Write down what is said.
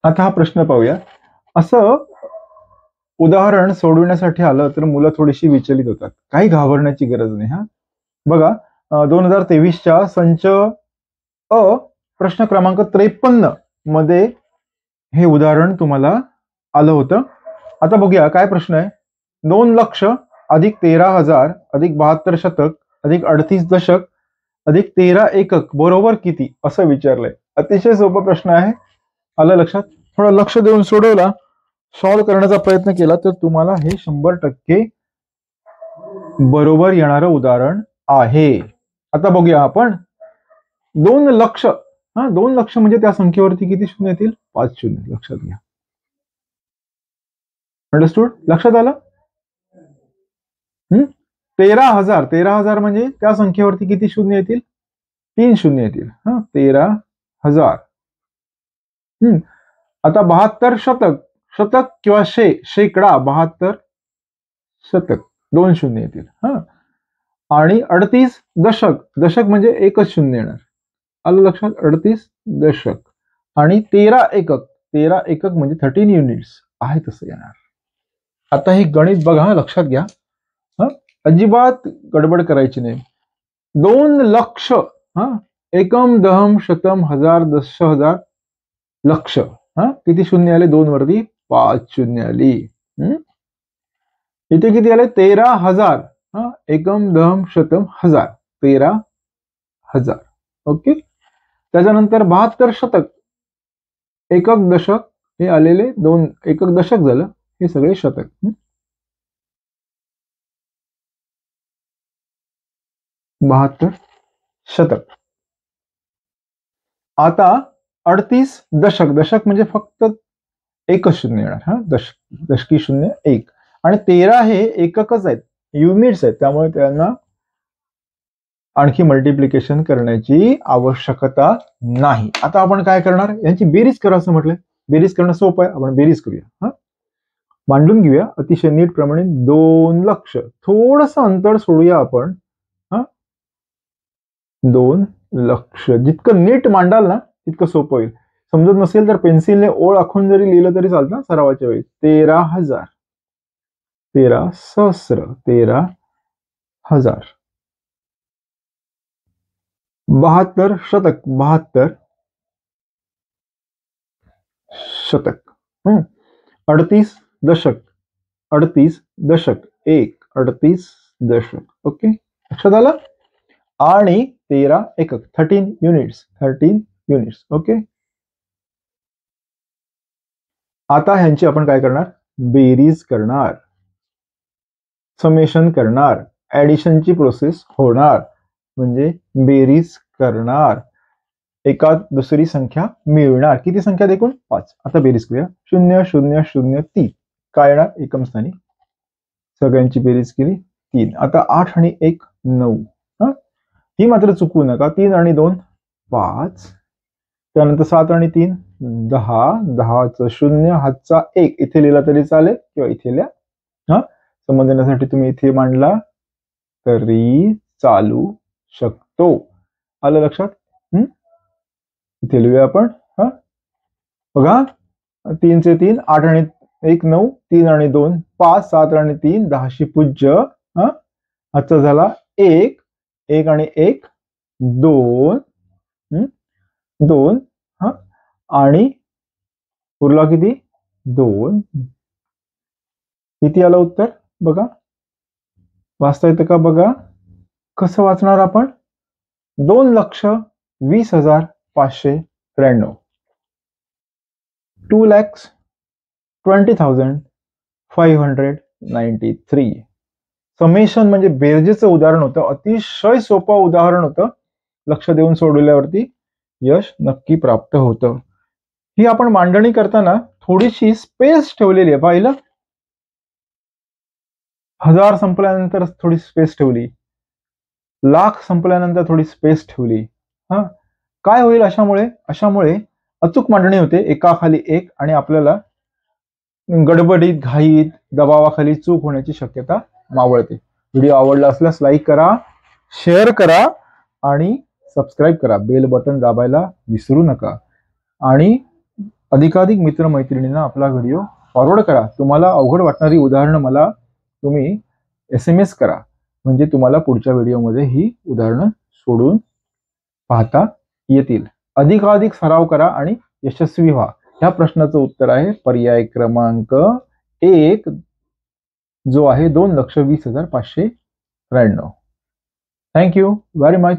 आता हा प्रश्न पाहूया. असं उदाहरण सोडवण्यासाठी आलं तर मुलं थोडीशी विचलित होतात. काही घाबरण्याची गरज नाही. हा बघा, 2023च्या संच अ प्रश्न क्रमांक 53 मध्ये हे उदाहरण तुम्हाला आलं होतं. आता बघूया काय प्रश्न आहे. 2 लक्ष अधिक 13,000 अधिक 72 शतक अधिक 38 दशक अधिक 13 एकक बरोबर किती असं विचारलंय. अतिशय सोपा प्रश्न आहे. आलं लक्षात? थोडं लक्ष देऊन सोडवला, सॉल्व्ह करण्याचा प्रयत्न केला तर तुम्हाला हे 100% बरोबर येणारं उदाहरण आहे. आता बघूया आपण. 2 लक्ष, 2 लक्ष म्हणजे त्या संख्येवरती किती शून्य येतील? 5 शून्य. लक्षात घ्या. अंडरस्टूड? लक्षात आलं? 13,000 म्हणजे त्या संख्येवरती किती शून्य येतील? 3 शून्य येतील. 13,000. आता 72 शतक, शतक किंवा शेकडा 72 शतक 2 शून्य येतील. आणि 38 दशक, दशक म्हणजे एकच शून्य येणार. आलं लक्षात? 38 दशक. आणि 13 एकक, 13 एकक म्हणजे 13 युनिट्स आहे तसं येणार. आता हे गणित बघा, लक्षात घ्या. अजिबात गडबड करायची नाही. 2 लक्ष, एकम दहम शतम हजार दशहजार लक्ष, किती शून्य आले? 2 वरती 5 शून्य आली. इथे किती आले? 13,000, एकम दहम शतम हजार, 13,000. ओके. त्याच्यानंतर 72 शतक, एकक दशक, हे आलेले 2 एकक दशक झालं, हे सगळे शतक. 72 शतक. आता 38 दशक, दशक म्हणजे फक्त एकच शून्य येणार. दशकी शून्य 1. आणि 13 हे एककच आहेत, युनिट्स आहेत, त्यामुळे त्यांना आणखी मल्टिप्लिकेशन करण्याची आवश्यकता नाही. आता आपण काय करणार? यांची बेरीज करा असं म्हटलंय. बेरीज करणं सोपं आहे. आपण बेरीज करूया. मांडून घेऊया अतिशय नीट प्रमाणे. 2 लक्ष, थोडस अंतर सोडूया आपण. 2 लक्ष. जितकं नीट मांडाल ना तितकं सोपं होईल. समजत नसेल तर पेन्सिलने ओळ आखून जरी लिहिलं तरी चालतं सरावाच्या वेळी. 13,000, 13 सहस्र, 13,000. 72 शतक, 72 शतक. 38 दशक, 38 दशक, 38 दशक. ओके, लक्षात आलं? आणि 13 एकक, 13 युनिट्स, 13 युनिट्स. ओके. आता ह्यांची आपण काय करणार? बेरीज करणार, समेशन करणार, ऍडिशनची प्रोसेस होणार, म्हणजे बेरीज करणार, एकात दुसरी संख्या मिळणार. किती संख्या? एकूण 5. आता बेरीज करूया. 0 0 0 3 काय येणार? एकम स्थानी. सगळ्यांची बेरीज केली 3. आता 8 आणि 1 9. ही मात्र चुकवू नका. 3 आणि 2 5. त्यानंतर 7 आणि 3 10. 10चं 0, हातचा 1 इथे लिहिला तरी चालेल किंवा इथे लिहा. समजण्यासाठी तुम्ही इथे मांडला तरी चालू शकतो. आलं लक्षात? इथे लिहूया आपण. बघा, 3 चे 3, 8 आणि 1 9, 3 आणि 2 5, 7 आणि 3 10शी पूज्य. हातचा झाला 1, 1 आणि 1 2, 2. आणि उरला किती? 2. किती आलं उत्तर? बघा, वाचता येतं का? बघा कसं वाचणार आपण. 2,20,593. 2,20,593. समेशन म्हणजे बेरजेचं उदाहरण होतं. अतिशय सोपं उदाहरण होतं. लक्ष देऊन सोडवल्यावरती यश नक्की प्राप्त होतं. ही आपण मांडणी करताना थोडीशी स्पेस ठेवलेली आहे. पाहिलं? 1000 संपल्यानंतर थोडी स्पेस ठेवली, लाख संपल्यानंतर थोडी स्पेस ठेवली. काय होईल अशामुळे? अशामुळे अचूक मांडणी होते, एकाखाली एक, आणि आपल्याला गडबडीत, घाईत, दबावाखाली चूक होण्याची शक्यता मावळते. व्हिडिओ आवडला असल्यास लाईक करा, शेअर करा आणि सबस्क्राईब करा. बेल बटन दाबायला विसरू नका. आणि अधिकाधिक मित्रमैत्रिणींना आपला व्हिडिओ फॉरवर्ड करा. तुम्हाला अवघड वाटणारी उदाहरणं मला तुम्ही SMS करा, म्हणजे तुम्हाला पुढच्या व्हिडिओमध्ये ही उदाहरणं सोडून पाहता येतील. अधिकाधिक सराव करा आणि यशस्वी व्हा. ह्या प्रश्नाचं उत्तर आहे पर्याय क्रमांक 1, जो आहे 2,20,593. Thank you very much.